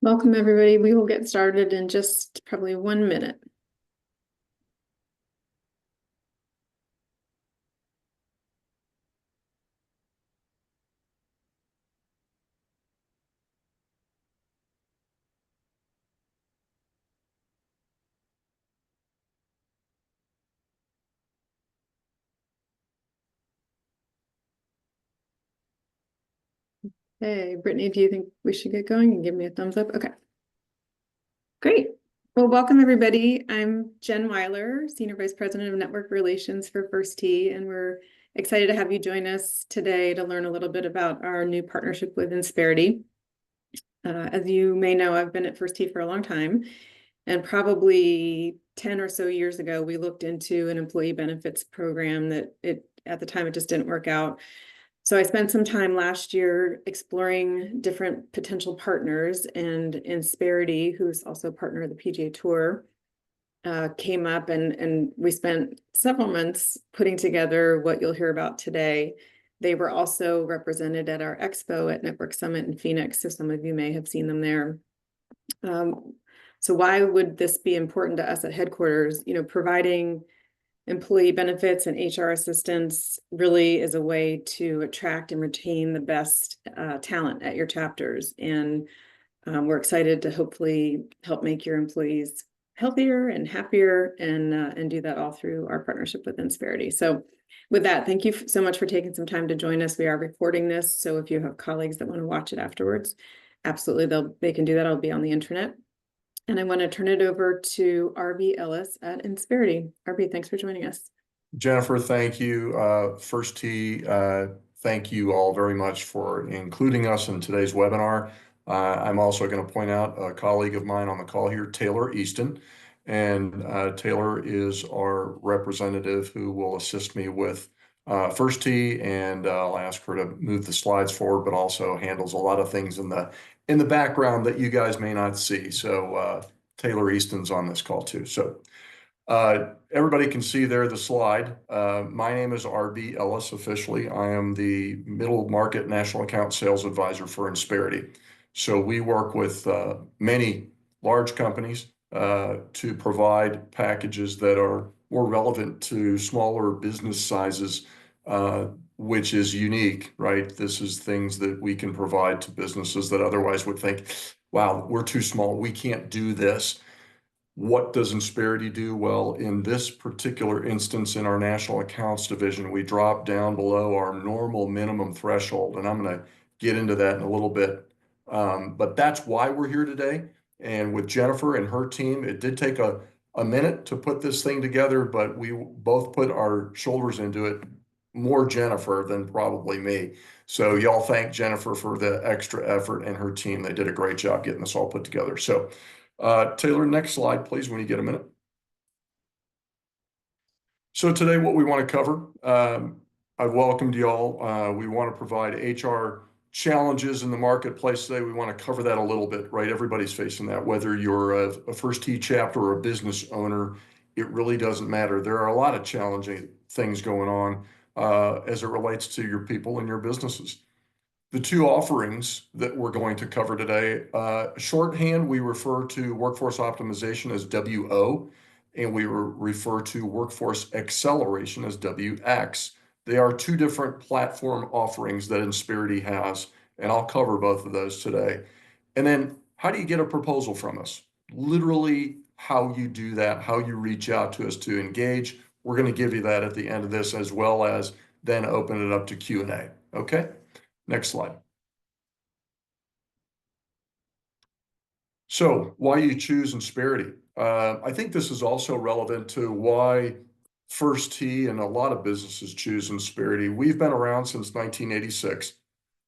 Welcome, everybody. We will get started in just probably 1 minute. Hey, Brittany, do you think we should get going and give me a thumbs up? Okay, great. Well, welcome, everybody. I'm Jen Weiler, Senior Vice President of Network Relations for First Tee, and we're excited to have you join us today to learn a little bit about our new partnership with Insperity. As you may know, I've been at First Tee for a long time, and probably 10 or so years ago, we looked into an employee benefits program that at the time it just didn't work out. So I spent some time last year exploring different potential partners, and Insperity, who's also a partner of the PGA Tour, came up, and we spent several months putting together what you'll hear about today. They were also represented at our expo at Network Summit in Phoenix, so some of you may have seen them there. So why would this be important to us at headquarters? You know, providing employee benefits and HR assistance really is a way to attract and retain the best talent at your chapters. And we're excited to hopefully help make your employees healthier and happier, and do that all through our partnership with Insperity. So with that, thank you so much for taking some time to join us. We are recording this, so if you have colleagues that want to watch it afterwards, absolutely, they can do that. I'll be on the internet. And I want to turn it over to RB Ellis at Insperity. RB, thanks for joining us. Jennifer, thank you. First Tee, thank you all very much for including us in today's webinar. I'm also going to point out a colleague of mine on the call here, Taylor Easton. And Taylor is our representative who will assist me with First Tee, and I'll ask her to move the slides forward, but also handles a lot of things in the background that you guys may not see. So Taylor Easton's on this call too. So everybody can see there the slide. My name is RB Ellis officially. I am the middle market national account sales advisor for Insperity. So we work with many large companies to provide packages that are more relevant to smaller business sizes, which is unique, right? This is things that we can provide to businesses that otherwise would think, wow, we're too small, we can't do this. What does Insperity do? Well, in this particular instance, in our national accounts division, we drop down below our normal minimum threshold, and I'm going to get into that in a little bit. But that's why we're here today. And with Jennifer and her team, it did take a minute to put this thing together, but we both put our shoulders into it, more Jennifer than probably me. So y'all thank Jennifer for the extra effort and her team. They did a great job getting this all put together. So Taylor, next slide, please, when you get a minute. So today, what we want to cover, I've welcomed you all. We want to provide HR challenges in the marketplace today. We want to cover that a little bit, right? Everybody's facing that, whether you're a First Tee chapter or a business owner, it really doesn't matter. There are a lot of challenging things going on as it relates to your people and your businesses. The two offerings that we're going to cover today, shorthand, we refer to workforce optimization as WO, and we refer to workforce acceleration as WX. They are two different platform offerings that Insperity has, and I'll cover both of those today. And then how do you get a proposal from us? Literally how you do that, how you reach out to us to engage. We're going to give you that at the end of this, as well as then open it up to Q&A. Okay? Next slide. So why you choose Insperity? I think this is also relevant to why First Tee and a lot of businesses choose Insperity. We've been around since 1986.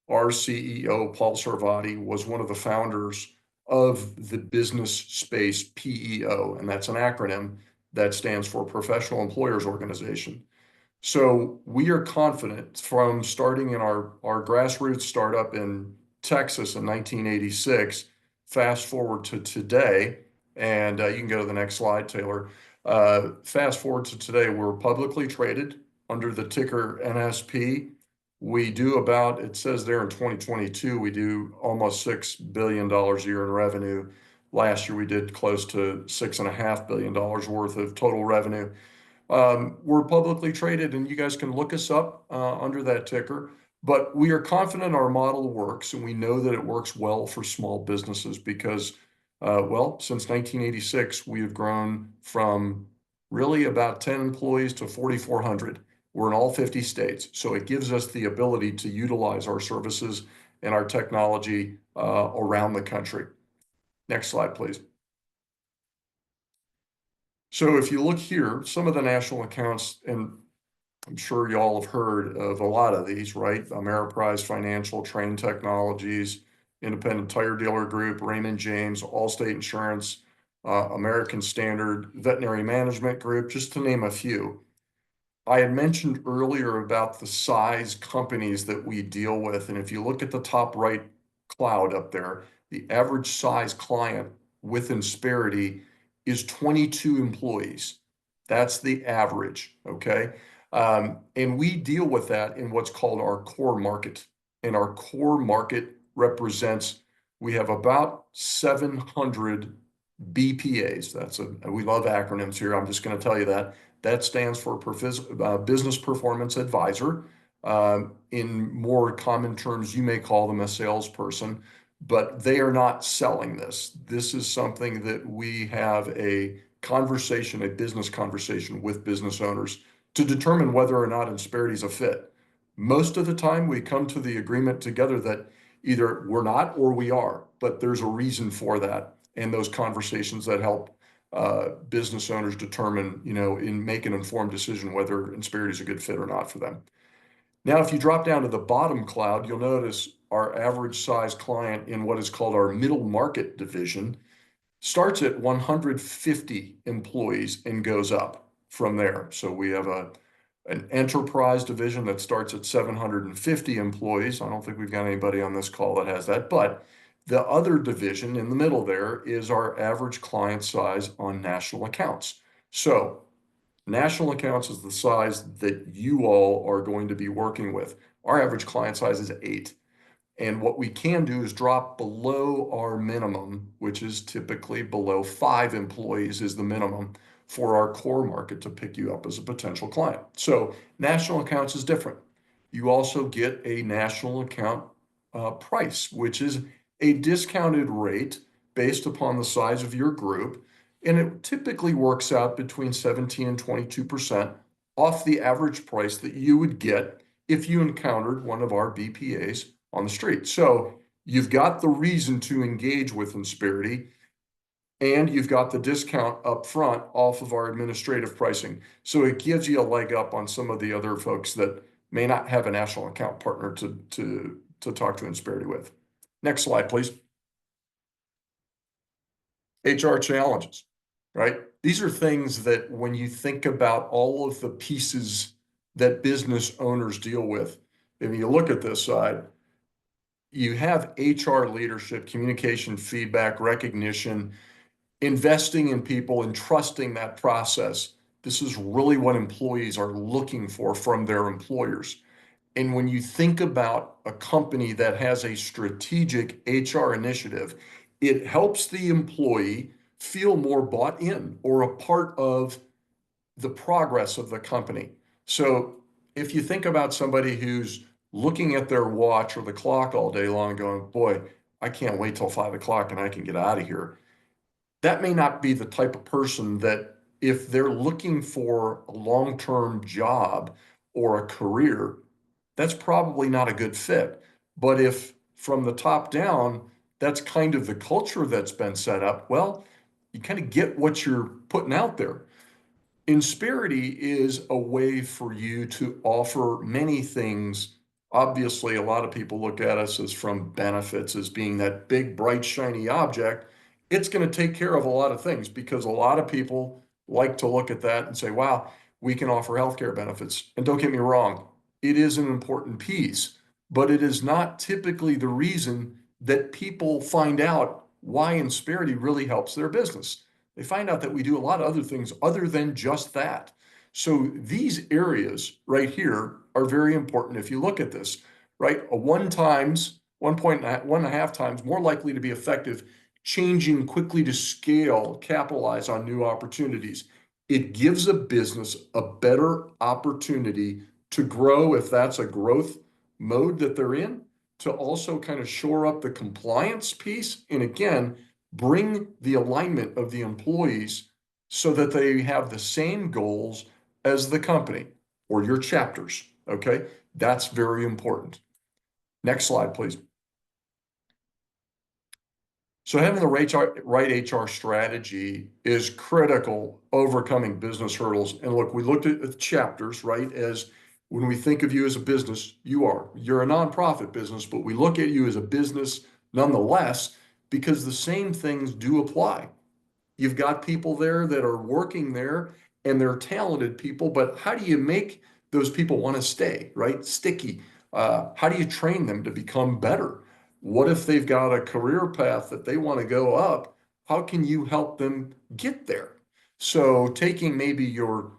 Our CEO, Paul Sarvati, was one of the founders of the business space PEO, and that's an acronym that stands for Professional Employers Organization. So we are confident from starting in our grassroots startup in Texas in 1986, fast forward to today, and you can go to the next slide, Taylor. Fast forward to today, we're publicly traded under the ticker NSP. We do about, it says there in 2022, we do almost $6 billion a year in revenue. Last year, we did close to $6.5 billion worth of total revenue. We're publicly traded, and you guys can look us up under that ticker. But we are confident our model works, and we know that it works well for small businesses because, well, since 1986, we have grown from really about 10 employees to 4,400. We're in all 50 states, so it gives us the ability to utilize our services and our technology around the country. Next slide, please. So if you look here, some of the national accounts, and I'm sure y'all have heard of a lot of these, right? Ameriprise Financial, Train Technologies, Independent Tire Dealer Group, Raymond James, Allstate Insurance, American Standard, Veterinary Management Group, just to name a few. I had mentioned earlier about the size companies that we deal with, and if you look at the top right cloud up there, the average size client with Insperity is 22 employees. That's the average, okay? And we deal with that in what's called our core market. And our core market represents, we have about 700 BPAs. We love acronyms here. I'm just going to tell you that. That stands for Business Performance Advisor. In more common terms, you may call them a salesperson, but they are not selling this. This is something that we have a conversation, a business conversation with business owners to determine whether or not Insperity is a fit. Most of the time, we come to the agreement together that either we're not or we are, but there's a reason for that. And those conversations that help business owners determine, and make an informed decision whether Insperity is a good fit or not for them. Now, if you drop down to the bottom cloud, you'll notice our average size client in what is called our middle market division starts at 150 employees and goes up from there. So we have an enterprise division that starts at 750 employees. I don't think we've got anybody on this call that has that, but the other division in the middle there is our average client size on national accounts. So national accounts is the size that you all are going to be working with. Our average client size is 8. And what we can do is drop below our minimum, which is typically below 5 employees is the minimum for our core market to pick you up as a potential client. So national accounts is different. You also get a national account price, which is a discounted rate based upon the size of your group. And it typically works out between 17 and 22% off the average price that you would get if you encountered one of our BPAs on the street. So you've got the reason to engage with Insperity, and you've got the discount up front off of our administrative pricing. So it gives you a leg up on some of the other folks that may not have a national account partner to talk to Insperity with. Next slide, please. HR challenges, right? These are things that when you think about all of the pieces that business owners deal with, if you look at this side, you have HR leadership, communication, feedback, recognition, investing in people and trusting that process. This is really what employees are looking for from their employers. And when you think about a company that has a strategic HR initiative, it helps the employee feel more bought in or a part of the progress of the company. So if you think about somebody who's looking at their watch or the clock all day long going, boy, I can't wait till 5 o'clock and I can get out of here. That may not be the type of person that if they're looking for a long-term job or a career, that's probably not a good fit. But if from the top down, that's kind of the culture that's been set up, well, you kind of get what you're putting out there. Insperity is a way for you to offer many things. Obviously, a lot of people look at us as from benefits as being that big, bright, shiny object. It's going to take care of a lot of things because a lot of people like to look at that and say, wow, we can offer healthcare benefits. And don't get me wrong, it is an important piece, but it is not typically the reason that people find out why Insperity really helps their business. They find out that we do a lot of other things other than just that. So these areas right here are very important. If you look at this, right, a 1.5 times more likely to be effective, changing quickly to scale, capitalize on new opportunities. It gives a business a better opportunity to grow if that's a growth mode that they're in, to also kind of shore up the compliance piece. And again, bring the alignment of the employees so that they have the same goals as the company or your chapters. Okay, that's very important. Next slide, please. So having the right HR strategy is critical, overcoming business hurdles. And look, we looked at the chapters, right? As when we think of you as a business, you're a nonprofit business, but we look at you as a business nonetheless, because the same things do apply. You've got people there that are working there and they're talented people, but how do you make those people want to stay, right? Sticky. How do you train them to become better? What if they've got a career path that they want to go up? How can you help them get there? So taking maybe your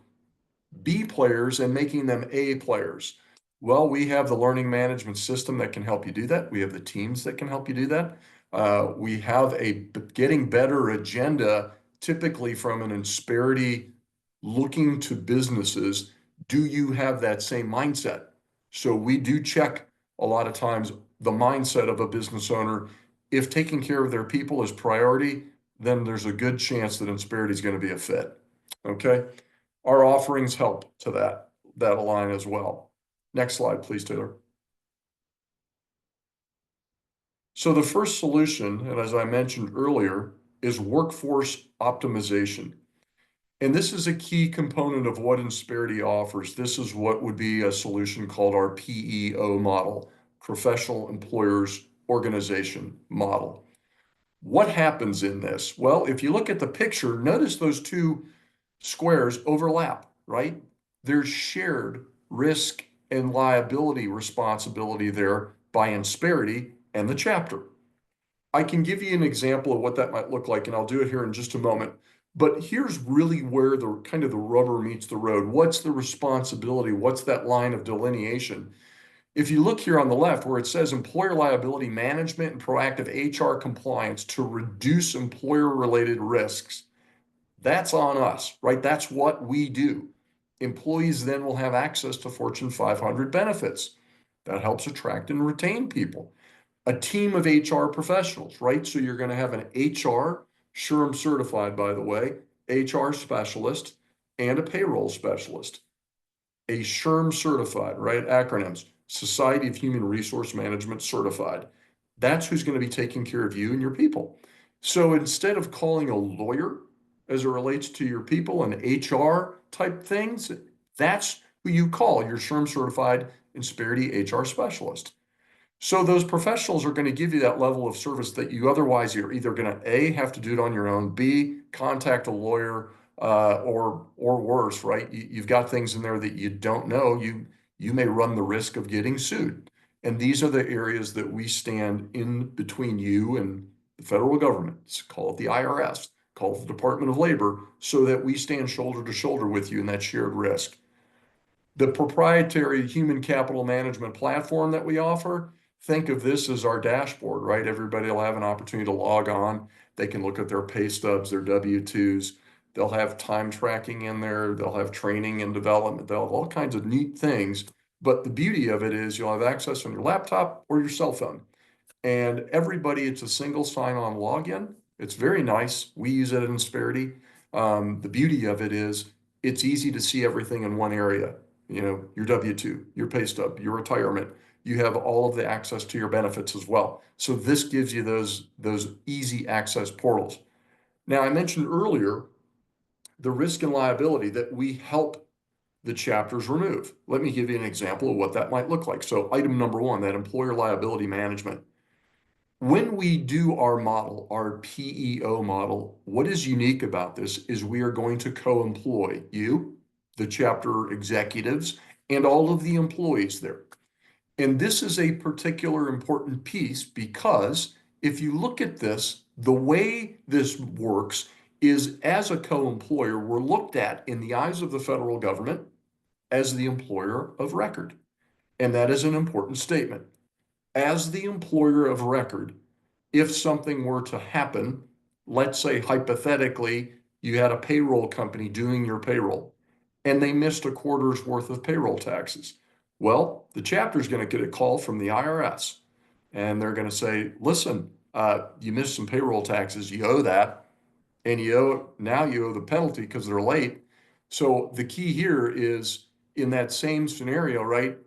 B players and making them A players. Well, we have the learning management system that can help you do that. We have the teams that can help you do that. We have a getting better agenda, typically from an Insperity looking to businesses. Do you have that same mindset? So we do check a lot of times the mindset of a business owner. If taking care of their people is priority, then there's a good chance that Insperity is going to be a fit. Okay. Our offerings help to that align as well. Next slide, please, Taylor. So the first solution, and as I mentioned earlier, is workforce optimization. And this is a key component of what Insperity offers. This is what would be a solution called our PEO model, Professional Employers Organization model. What happens in this? Well, if you look at the picture, notice those two squares overlap, right? There's shared risk and liability responsibility there by Insperity and the chapter. I can give you an example of what that might look like, and I'll do it here in just a moment. But here's really where the kind of the rubber meets the road. What's the responsibility? What's that line of delineation? If you look here on the left where it says employer liability management and proactive HR compliance to reduce employer-related risks, that's on us, right? That's what we do. Employees then will have access to Fortune 500 benefits. That helps attract and retain people. A team of HR professionals, right? So you're going to have an HR, SHRM certified, by the way, HR specialist, and a payroll specialist. A SHRM certified, right? Acronyms, Society of Human Resource Management certified. That's who's going to be taking care of you and your people. So instead of calling a lawyer as it relates to your people and HR type things, that's who you call your SHRM certified Insperity HR specialist. So those professionals are going to give you that level of service that you otherwise you're either going to A, have to do it on your own, B, contact a lawyer, or worse, right? You've got things in there that you don't know. You may run the risk of getting sued. And these are the areas that we stand in between you and the federal government. Call it the IRS, call it the Department of Labor, so that we stand shoulder to shoulder with you in that shared risk. The proprietary human capital management platform that we offer, think of this as our dashboard, right? Everybody will have an opportunity to log on. They can look at their pay stubs, their W-2s. They'll have time tracking in there. They'll have training and development. They'll have all kinds of neat things. But the beauty of it is you'll have access on your laptop or your cell phone. And everybody, it's a single sign-on login. It's very nice. We use it in Insperity. The beauty of it is it's easy to see everything in one area. You know, your W-2, your pay stub, your retirement. You have all of the access to your benefits as well. So this gives you those easy access portals. Now, I mentioned earlier the risk and liability that we help the chapters remove. Let me give you an example of what that might look like. So item number one, that employer liability management. When we do our model, our PEO model, what is unique about this is we are going to co-employ you, the chapter executives, and all of the employees there. And this is a particular important piece because if you look at this, the way this works is as a co-employer, we're looked at in the eyes of the federal government as the employer of record. And that is an important statement. As the employer of record, if something were to happen, let's say hypothetically, you had a payroll company doing your payroll and they missed a quarter's worth of payroll taxes. Well, the chapter is going to get a call from the IRS and they're going to say, listen, you missed some payroll taxes, you owe that. And now you owe the penalty because they're late. So the key here is in that same scenario, right?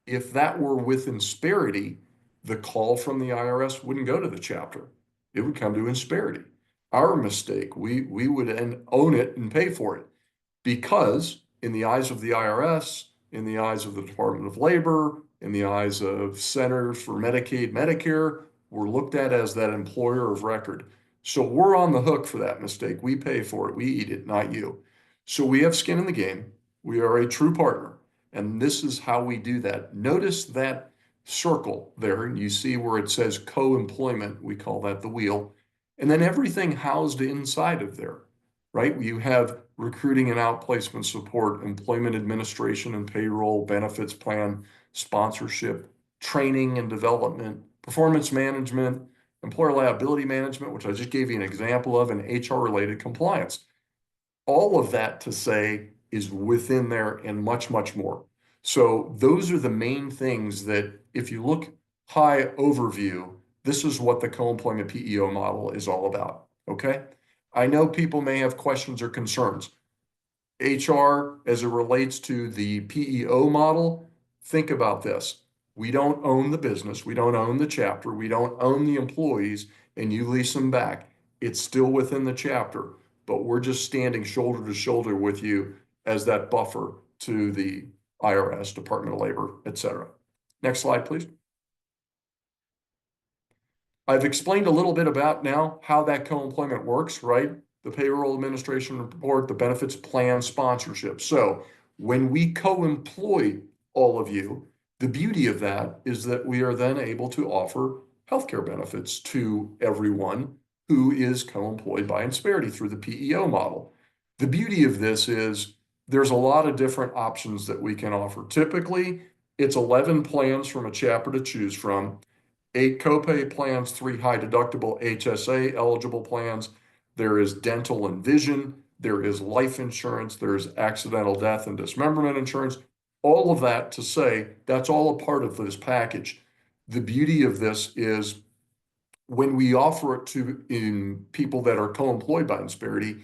If that were with Insperity, the call from the IRS wouldn't go to the chapter. It would come to Insperity. Our mistake, we would then own it and pay for it because in the eyes of the IRS, in the eyes of the Department of Labor, in the eyes of Centers for Medicaid, Medicare, we're looked at as that employer of record. So we're on the hook for that mistake. We pay for it. We eat it, not you. So we have skin in the game. We are a true partner. And this is how we do that. Notice that circle there. And you see where it says co-employment. We call that the wheel. And then everything housed inside of there, right? You have recruiting and outplacement support, employment administration and payroll, benefits plan, sponsorship, training and development, performance management, employer liability management, which I just gave you an example of, and HR related compliance. All of that to say is within there and much, much more. So those are the main things that if you look high overview, this is what the co-employment PEO model is all about. Okay. I know people may have questions or concerns. HR, as it relates to the PEO model, think about this. We don't own the business. We don't own the chapter. We don't own the employees, and you lease them back. It's still within the chapter, but we're just standing shoulder to shoulder with you as that buffer to the IRS, Department of Labor, et cetera. Next slide, please. I've explained a little bit about now how that co-employment works, right? The payroll administration report, the benefits plan sponsorship. So when we co-employ all of you, the beauty of that is that we are then able to offer healthcare benefits to everyone who is co-employed by Insperity through the PEO model. The beauty of this is there's a lot of different options that we can offer. Typically, it's 11 plans from a chapter to choose from. 8 copay plans, 3 high deductible HSA eligible plans. There is dental and vision. There is life insurance. There's accidental death and dismemberment insurance. All of that to say that's all a part of this package. The beauty of this is when we offer it to in people that are co-employed by Insperity,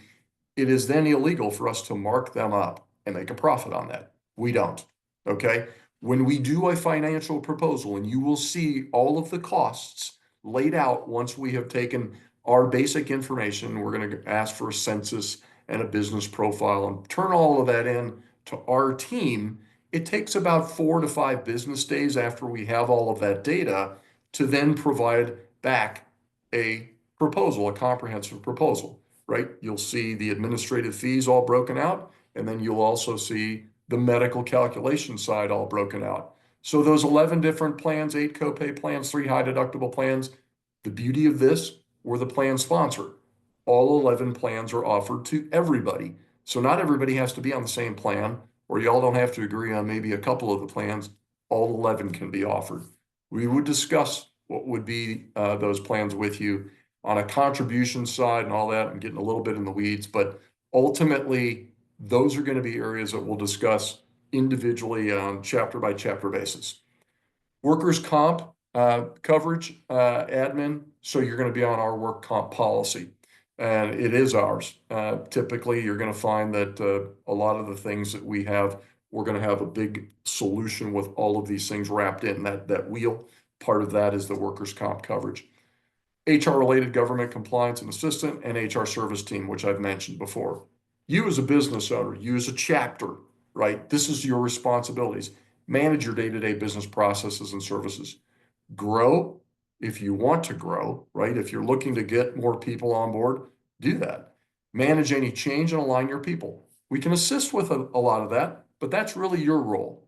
it is then illegal for us to mark them up and make a profit on that. We don't. Okay. When we do a financial proposal, and you will see all of the costs laid out once we have taken our basic information, we're going to ask for a census and a business profile and turn all of that in to our team. It takes about 4 to 5 business days after we have all of that data to then provide back a proposal, a comprehensive proposal, right? You'll see the administrative fees all broken out, and then you'll also see the medical calculation side all broken out. So those 11 different plans, 8 copay plans, 3 high deductible plans, the beauty of this, we're the plan sponsor. All 11 plans are offered to everybody. So not everybody has to be on the same plan, or y'all don't have to agree on maybe a couple of the plans. All 11 can be offered. We would discuss what would be those plans with you on a contribution side and all that. I'm getting a little bit in the weeds, but ultimately, those are going to be areas that we'll discuss individually on chapter by chapter basis. Workers' comp coverage admin. So you're going to be on our work comp policy, and it is ours. Typically, you're going to find that a lot of the things that we have, we're going to have a big solution with all of these things wrapped in that wheel. Part of that is the workers' comp coverage. HR-related government compliance and assistant, and HR service team, which I've mentioned before. You as a business owner, you as a chapter, right? This is your responsibilities. Manage your day-to-day business processes and services. Grow if you want to grow, right? If you're looking to get more people on board, do that. Manage any change and align your people. We can assist with a lot of that, but that's really your role.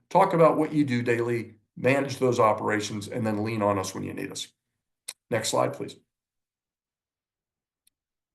Talk about what you do daily, manage those operations, and then lean on us when you need us. Next slide, please.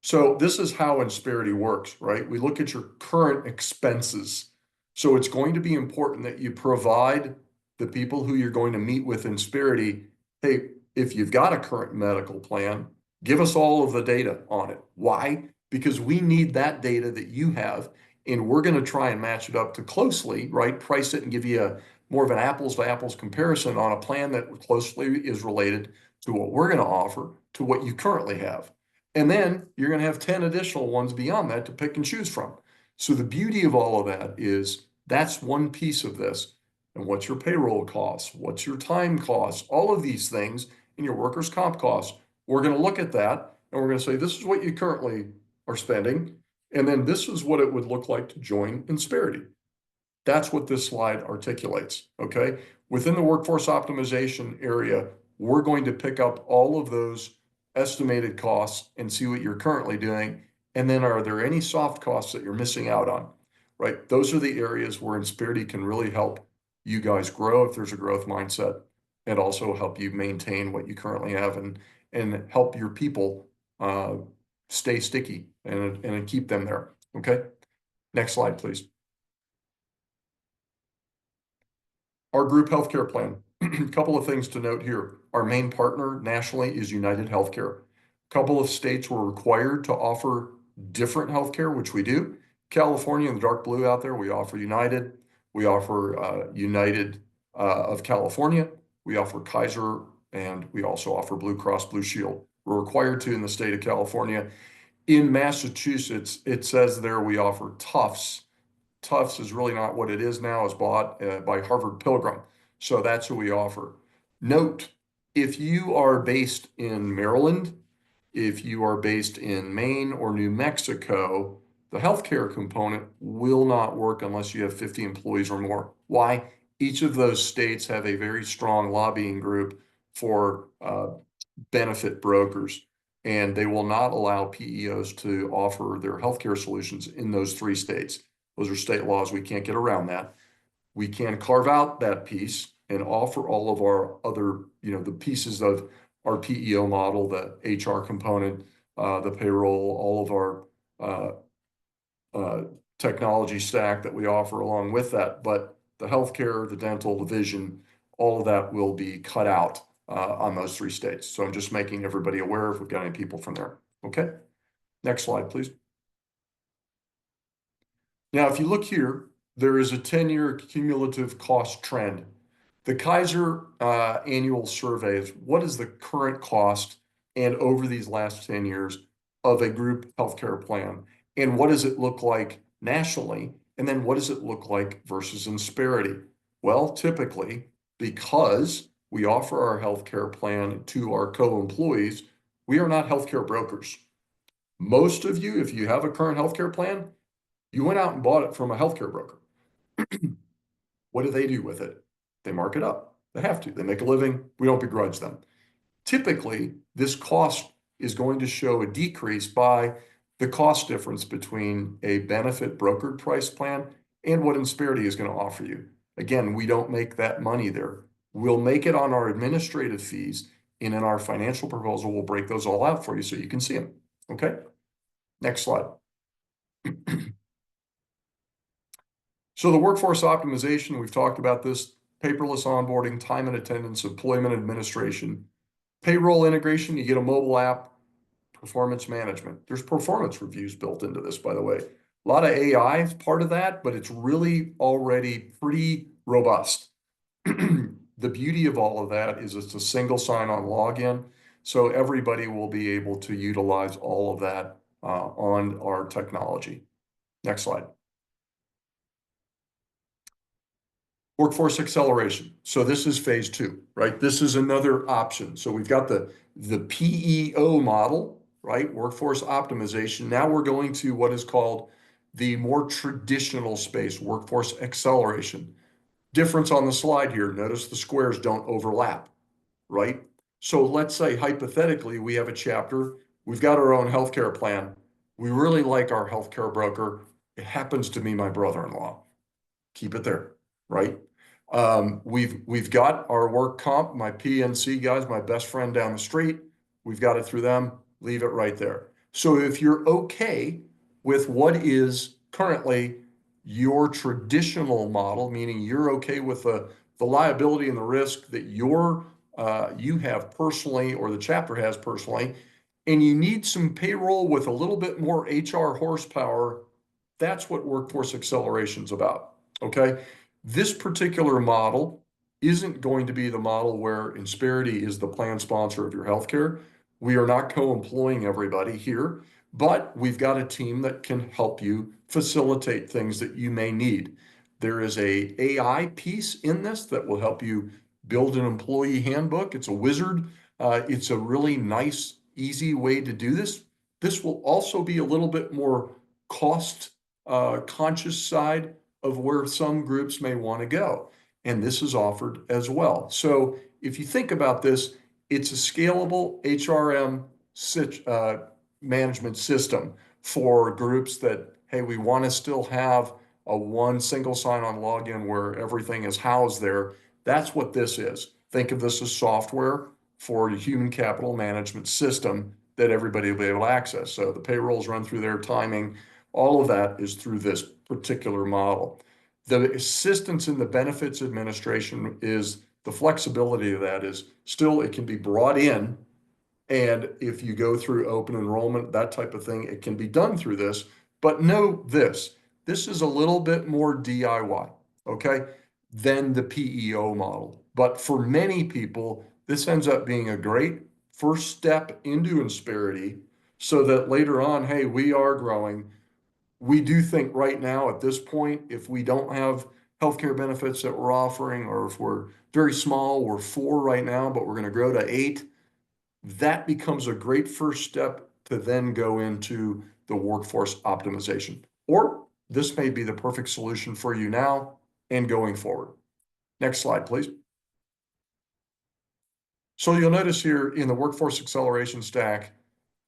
So this is how Insperity works, right? We look at your current expenses. So it's going to be important that you provide the people who you're going to meet with Insperity, hey, if you've got a current medical plan, give us all of the data on it. Why? Because we need that data that you have, and we're going to try and match it up to closely, right? Price it and give you a more of an apples to apples comparison on a plan that closely is related to what we're going to offer to what you currently have. And then you're going to have 10 additional ones beyond that to pick and choose from. So the beauty of all of that is that's one piece of this. And what's your payroll costs? What's your time costs? All of these things in your workers' comp costs. We're going to look at that and we're going to say, this is what you currently are spending. And then this is what it would look like to join Insperity. That's what this slide articulates, okay? Within the workforce optimization area, we're going to pick up all of those estimated costs and see what you're currently doing. And then are there any soft costs that you're missing out on, right? Those are the areas where Insperity can really help you guys grow if there's a growth mindset, and also help you maintain what you currently have and help your people stay sticky and keep them there, okay? Next slide, please. Our group healthcare plan. A couple of things to note here. Our main partner nationally is United Healthcare. A couple of states were required to offer different healthcare, which we do. California in the dark blue out there, we offer United. We offer United of California. We offer Kaiser, and we also offer Blue Cross Blue Shield. We're required to in the state of California. In Massachusetts, it says there we offer Tufts. Tufts is really not what it is now, is bought by Harvard Pilgrim. So that's who we offer. Note, if you are based in Maryland, if you are based in Maine or New Mexico, the healthcare component will not work unless you have 50 employees or more. Why? Each of those states have a very strong lobbying group for benefit brokers, and they will not allow PEOs to offer their healthcare solutions in those 3 states. Those are state laws. We can't get around that. We can carve out that piece and offer all of our other, the pieces of our PEO model, the HR component, the payroll, all of our technology stack that we offer along with that. But the healthcare, the dental, the vision, all of that will be cut out on those 3 states. So I'm just making everybody aware if we've got any people from there. Okay. Next slide, please. Now, if you look here, there is a 10-year cumulative cost trend. The Kaiser annual survey is what is the current cost and over these last 10 years of a group healthcare plan? And what does it look like nationally? And then what does it look like versus Insperity? Well, typically, because we offer our healthcare plan to our co-employees, we are not healthcare brokers. Most of you, if you have a current healthcare plan, you went out and bought it from a healthcare broker. What do they do with it? They mark it up. They have to. They make a living. We don't begrudge them. Typically, this cost is going to show a decrease by the cost difference between a benefit brokered price plan and what Insperity is going to offer you. Again, we don't make that money there. We'll make it on our administrative fees, and in our financial proposal, we'll break those all out for you so you can see them. Okay? Next slide. So the workforce optimization, we've talked about this, paperless onboarding, time and attendance, employment administration, payroll integration, you get a mobile app, performance management. There's performance reviews built into this, by the way. A lot of AI is part of that, but it's really already pretty robust. The beauty of all of that is it's a single sign-on login, so everybody will be able to utilize all of that on our technology. Next slide. Workforce acceleration. So this is phase 2, right? This is another option. So we've got the PEO model, right? Workforce optimization. Now we're going to what is called the more traditional space, workforce acceleration. Difference on the slide here. Notice the squares don't overlap, right? So let's say hypothetically, we have a chapter, we've got our own healthcare plan. We really like our healthcare broker. It happens to be my brother-in-law. Keep it there, right? We've got our work comp, my PNC guys, my best friend down the street. We've got it through them. Leave it right there. So if you're okay with what is currently your traditional model, meaning you're okay with the liability and the risk that you have personally or the chapter has personally, and you need some payroll with a little bit more HR horsepower, that's what Workforce Acceleration is about. Okay. This particular model isn't going to be the model where Insperity is the plan sponsor of your healthcare. We are not co-employing everybody here, but we've got a team that can help you facilitate things that you may need. There is a AI piece in this that will help you build an employee handbook. It's a wizard. It's a really nice, easy way to do this. This will also be a little bit more cost conscious side of where some groups may want to go. And this is offered as well. So if you think about this, it's a scalable HRM management system for groups that, hey, we want to still have a one single sign-on login where everything is housed there. That's what this is. Think of this as software for a human capital management system that everybody will be able to access. So the payrolls run through their timing. All of that is through this particular model. The assistance in the benefits administration is the flexibility of that is still, it can be brought in. And if you go through open enrollment, that type of thing, it can be done through this. But know this is a little bit more DIY, okay, than the PEO model. But for many people, this ends up being a great first step into Insperity so that later on, hey, we are growing. We do think right now at this point, if we don't have healthcare benefits that we're offering, or if we're very small, we're 4 right now, but we're going to grow to 8, that becomes a great first step to then go into the workforce optimization. Or this may be the perfect solution for you now and going forward. Next slide, please. So you'll notice here in the workforce acceleration stack,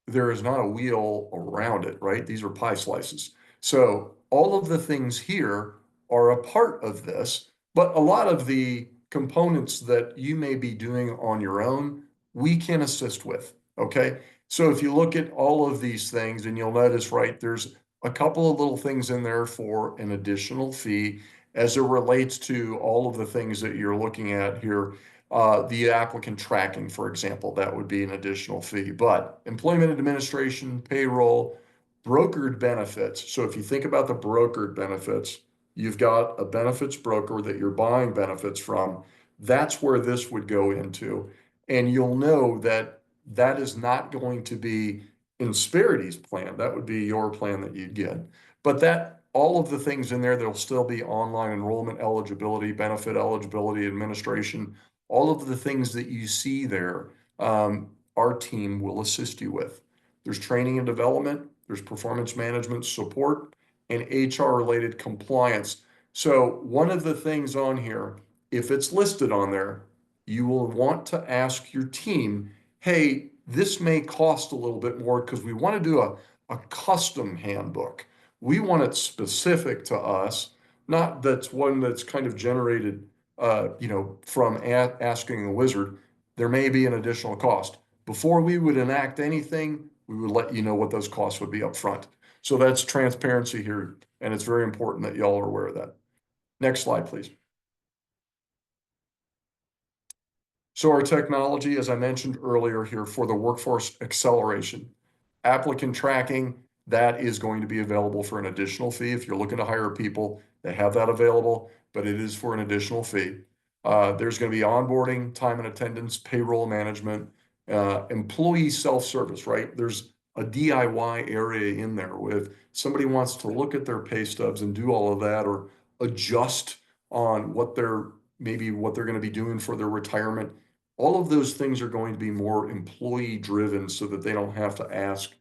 there is not a wheel around it, right? These are pie slices. So all of the things here are a part of this, but a lot of the components that you may be doing on your own, we can assist with, okay? So if you look at all of these things and you'll notice, right, there's a couple of little things in there for an additional fee as it relates to all of the things that you're looking at here. The applicant tracking, for example, that would be an additional fee. But employment administration, payroll, brokered benefits. So if you think about the brokered benefits, you've got a benefits broker that you're buying benefits from. That's where this would go into. And you'll know that that is not going to be Insperity's plan. That would be your plan that you'd get. But that all of the things in there, there'll still be online enrollment eligibility, benefit eligibility, administration, all of the things that you see there, our team will assist you with. There's training and development, there's performance management support, and HR related compliance. So one of the things on here, if it's listed on there, you will want to ask your team, hey, this may cost a little bit more because we want to do a custom handbook. We want it specific to us, not that's one that's kind of generated from asking the wizard. There may be an additional cost. Before we would enact anything, we would let you know what those costs would be up front. So that's transparency here, and it's very important that y'all are aware of that. Next slide, please. So our technology, as I mentioned earlier here, for the workforce acceleration, applicant tracking, that is going to be available for an additional fee. If you're looking to hire people, they have that available, but it is for an additional fee. There's going to be onboarding, time and attendance, payroll management, employee self-service, right? There's a DIY area in there with somebody wants to look at their pay stubs and do all of that, or adjust on what they're going to be doing for their retirement. All of those things are going to be more employee driven so that they don't have to ask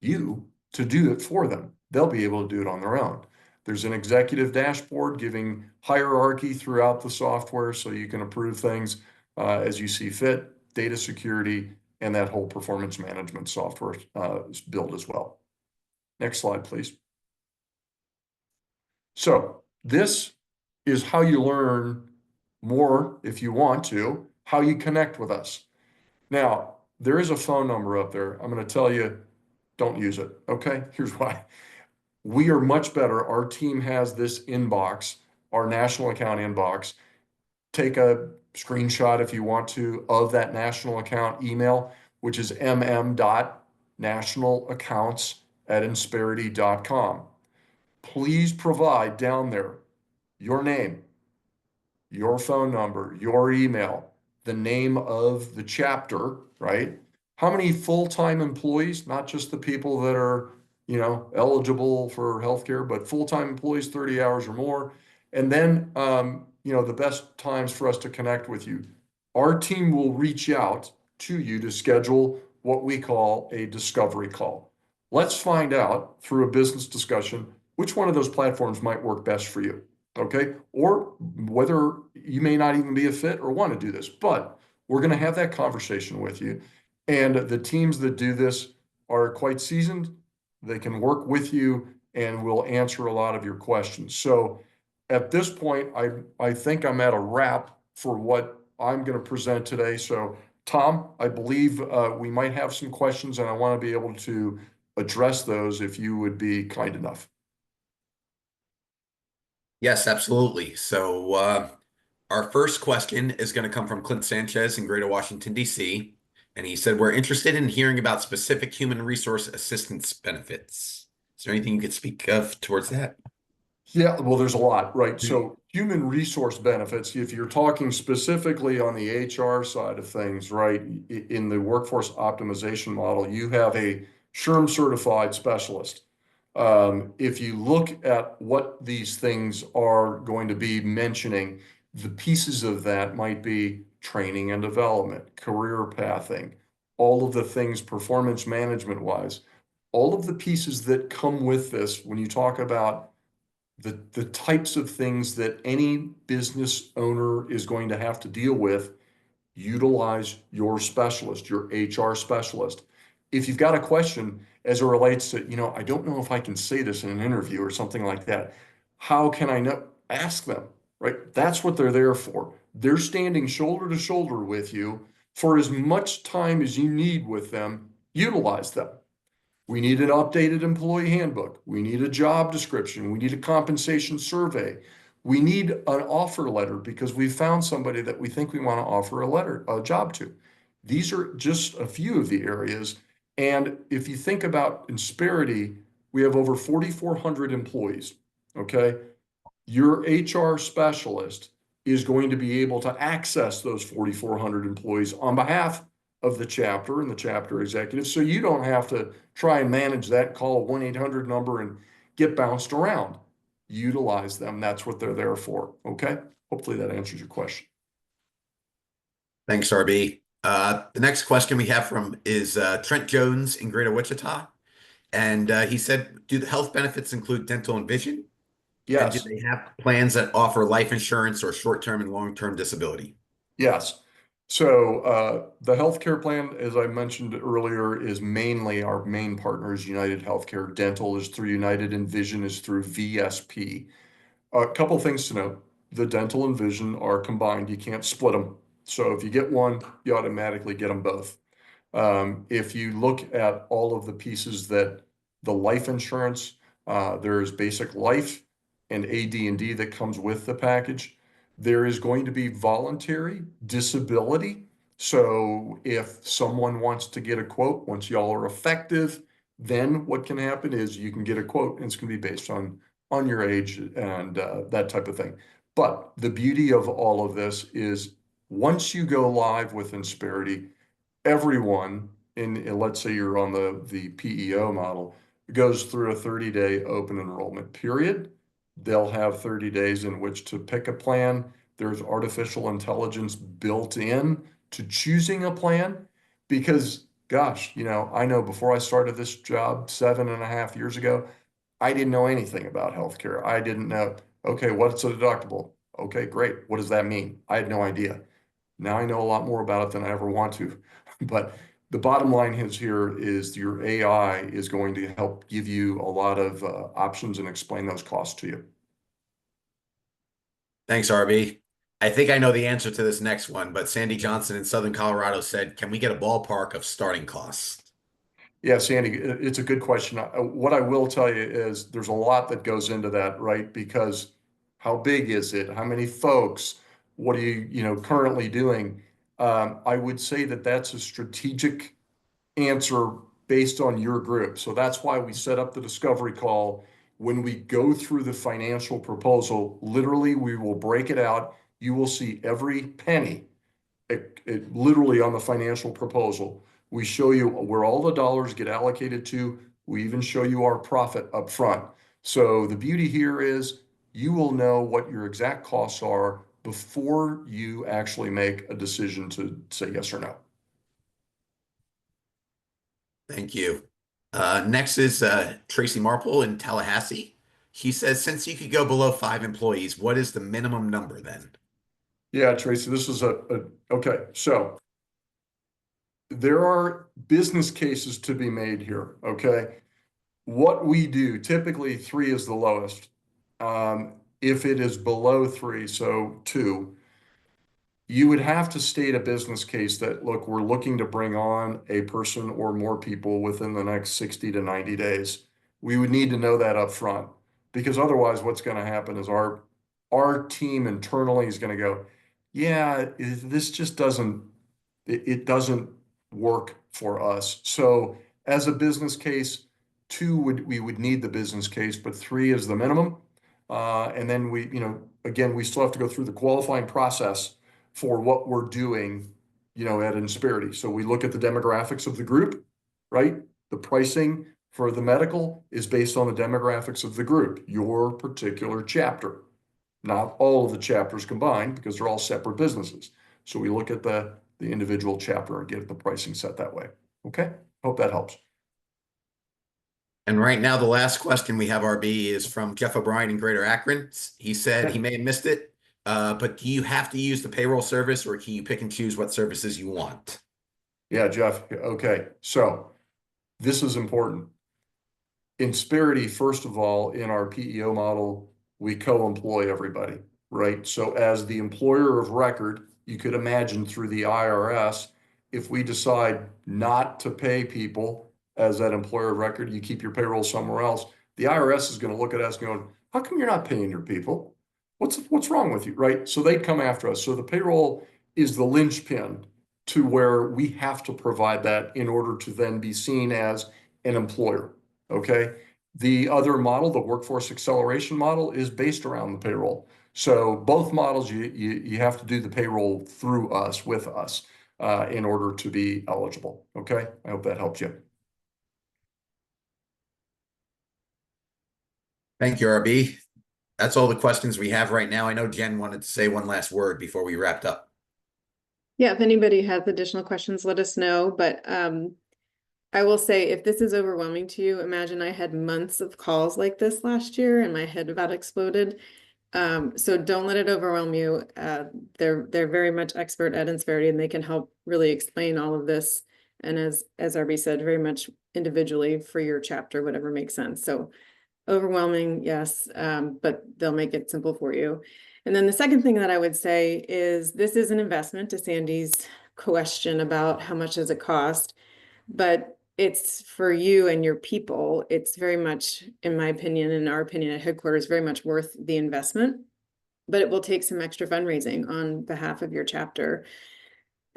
you to do it for them. They'll be able to do it on their own. There's an executive dashboard giving hierarchy throughout the software so you can approve things as you see fit, data security, and that whole performance management software is built as well. Next slide, please. So this is how you learn more, if you want to, how you connect with us. Now, there is a phone number up there. I'm going to tell you don't use it. Okay, here's why. We are much better. Our team has this inbox, our national account inbox. Take a screenshot if you want to of that national account email, which is mm.nationalaccounts@insperity.com. Please provide down there your name, your phone number, your email, the name of the chapter, right? How many full-time employees, not just the people that are, eligible for healthcare, but full-time employees, 30 hours or more. And then, the best times for us to connect with you. Our team will reach out to you to schedule what we call a discovery call. Let's find out through a business discussion which one of those platforms might work best for you. Okay. Or whether you may not even be a fit or want to do this, but we're going to have that conversation with you. And the teams that do this are quite seasoned. They can work with you and will answer a lot of your questions. So at this point, I think I'm at a wrap for what I'm going to present today. So Tom, I believe we might have some questions and I want to be able to address those if you would be kind enough. Yes, absolutely. So our first question is going to come from Clint Sanchez in Greater Washington, D.C. And he said, we're interested in hearing about specific human resource assistance benefits. Is there anything you could speak of towards that? Yeah, well, there's a lot, right? So human resource benefits, if you're talking specifically on the HR side of things, right, in the workforce optimization model, you have a SHRM certified specialist. If you look at what these things are going to be mentioning, the pieces of that might be training and development, career pathing, all of the things performance management wise, all of the pieces that come with this when you talk about the types of things that any business owner is going to have to deal with, utilize your specialist, your HR specialist. If you've got a question as it relates to, I don't know if I can say this in an interview or something like that, how can I know? Ask them, right? That's what they're there for. They're standing shoulder to shoulder with you for as much time as you need with them. Utilize them. We need an updated employee handbook. We need a job description. We need a compensation survey. We need an offer letter because we found somebody that we think we want to offer a job to. These are just a few of the areas. And if you think about Insperity, we have over 4,400 employees. Okay. Your HR specialist is going to be able to access those 4,400 employees on behalf of the chapter and the chapter executive. So you don't have to try and manage that, call a 1-800 number and get bounced around. Utilize them. That's what they're there for. Okay. Hopefully that answers your question. Thanks, RB. The next question we have from is Trent Jones in Greater Wichita. And he said, do the health benefits include dental and vision? And do Yes. they have plans that offer life insurance or short-term and long-term disability? Yes. So the healthcare plan, as I mentioned earlier, is mainly our main partner is United Healthcare. Dental is through United and Vision is through VSP. A couple things to note. The dental and vision are combined. You can't split them. So if you get one, you automatically get them both. If you look at all of the pieces that the life insurance, there's basic life and AD&D that comes with the package. There is going to be voluntary disability. So if someone wants to get a quote, once y'all are effective, then what can happen is you can get a quote and it's going to be based on your age and that type of thing. But the beauty of all of this is once you go live with Insperity, everyone let's say you're on the PEO model, goes through a 30-day open enrollment period. They'll have 30 days in which to pick a plan. There's artificial intelligence built in to choosing a plan because, gosh, I know before I started this job 7.5 years ago, I didn't know anything about healthcare. I didn't know, okay, what's a deductible? Okay, great. What does that mean? I had no idea. Now I know a lot more about it than I ever want to. But the bottom line is here is your AI is going to help give you a lot of options and explain those costs to you. Thanks, RB. I think I know the answer to this next one, but Sandy Johnson in Southern Colorado said, can we get a ballpark of starting costs? Yeah, Sandy, it's a good question. What I will tell you is there's a lot that goes into that, right? Because how big is it? How many folks? What are you currently doing? I would say that that's a strategic answer based on your group. So that's why we set up the discovery call. When we go through the financial proposal, literally, we will break it out. You will see every penny literally on the financial proposal. We show you where all the dollars get allocated to. We even show you our profit up front. So the beauty here is you will know what your exact costs are before you actually make a decision to say yes or no. Thank you. Next is Tracy Marple in Tallahassee. He says, since you could go below 5 employees, what is the minimum number then? Yeah, Tracy, this is okay. So there are business cases to be made here. Okay. What we do, typically 3 is the lowest. If it is below 3, so 2, you would have to state a business case that, look, we're looking to bring on a person or more people within the next 60 to 90 days. We would need to know that up front because otherwise what's going to happen is our team internally is going to go, yeah, this just it doesn't work for us. So as a business case, 2 we would need the business case, but 3 is the minimum. And then again, we still have to go through the qualifying process for what we're doing, at Insperity. So we look at the demographics of the group, right? The pricing for the medical is based on the demographics of the group, your particular chapter, not all of the chapters combined because they're all separate businesses. So we look at the individual chapter and get the pricing set that way. Okay. Hope that helps. And right now, the last question we have, RB, is from Jeff O'Brien in Greater Akron. He said he may have missed it, but do you have to use the payroll service or can you pick and choose what services you want? Yeah, Jeff. Okay. So this is important. Insperity, first of all, in our PEO model, we co-employ everybody, right? So as the employer of record, you could imagine through the IRS, if we decide not to pay people as that employer of record, you keep your payroll somewhere else. The IRS is going to look at us going, how come you're not paying your people? What's wrong with you, right? So they come after us. So the payroll is the linchpin to where we have to provide that in order to then be seen as an employer. Okay. The other model, the workforce acceleration model, is based around the payroll. So both models, you have to do the payroll through us, with us, in order to be eligible. Okay. I hope that helps you. Thank you, RB. That's all the questions we have right now. I know Jen wanted to say one last word before we wrapped up. Yeah, if anybody has additional questions, let us know. But I will say, if this is overwhelming to you, imagine I had months of calls like this last year and my head about exploded. So don't let it overwhelm you. They're very much expert at Insperity and they can help really explain all of this. And as RB said, very much individually for your chapter, whatever makes sense. So overwhelming, yes, but they'll make it simple for you. And then the second thing that I would say is this is an investment, to Sandy's question about how much does it cost, but it's for you and your people. It's very much, in my opinion, in our opinion at headquarters, very much worth the investment, but it will take some extra fundraising on behalf of your chapter.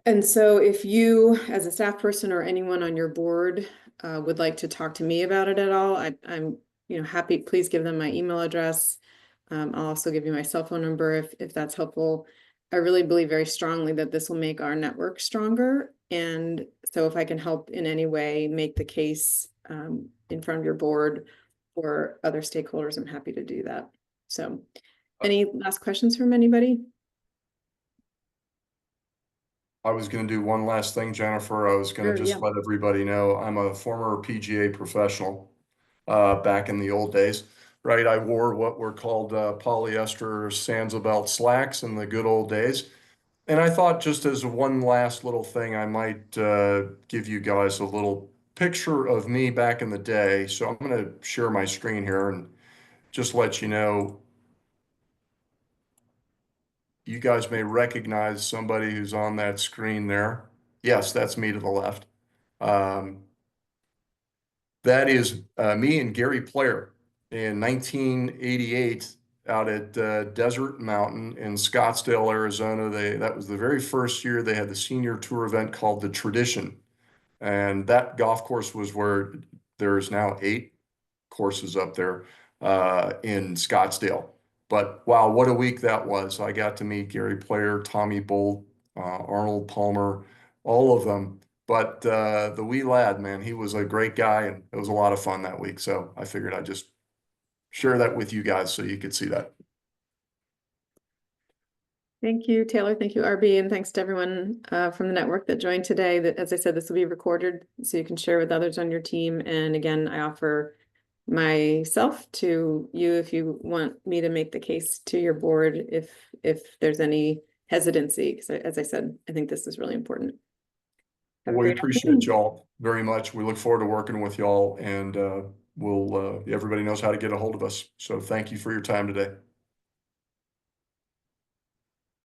And so if you, as a staff person or anyone on your board, would like to talk to me about it at all, I'm happy. Please give them my email address. I'll also give you my cell phone number if that's helpful. I really believe very strongly that this will make our network stronger. And so if I can help in any way make the case in front of your board or other stakeholders, I'm happy to do that. So any last questions from anybody? I was going to do one last thing, Jennifer. I was going to Sure, just yeah. let everybody know I'm a former PGA professional back in the old days, right? I wore what were called polyester Sansa slacks in the good old days. And I thought, just as one last little thing, I might give you guys a little picture of me back in the day. So I'm going to share my screen here and just let you know, you guys may recognize somebody who's on that screen there. Yes, that's me to the left. Um, That is me and Gary Player in 1988 out at Desert Mountain in Scottsdale, Arizona. That was the very first year they had the senior tour event called the Tradition. And that golf course was where there's now 8 courses up there in Scottsdale. But wow, what a week that was. I got to meet Gary Player, Tommy Bolt, Arnold Palmer, all of them. But the wee lad, man, he was a great guy, and it was a lot of fun that week. So I figured I'd just share that with you guys so you could see that. Thank you, Taylor. Thank you, RB, and thanks to everyone from the network that joined today. That, as I said, this will be recorded so you can share with others on your team. And again, I offer myself to you if you want me to make the case to your board if there's any hesitancy, because as I said, I think this is really important. Have a We great appreciate afternoon. y'all very much. We look forward to working with y'all, and everybody knows how to get a hold of us. So thank you for your time today.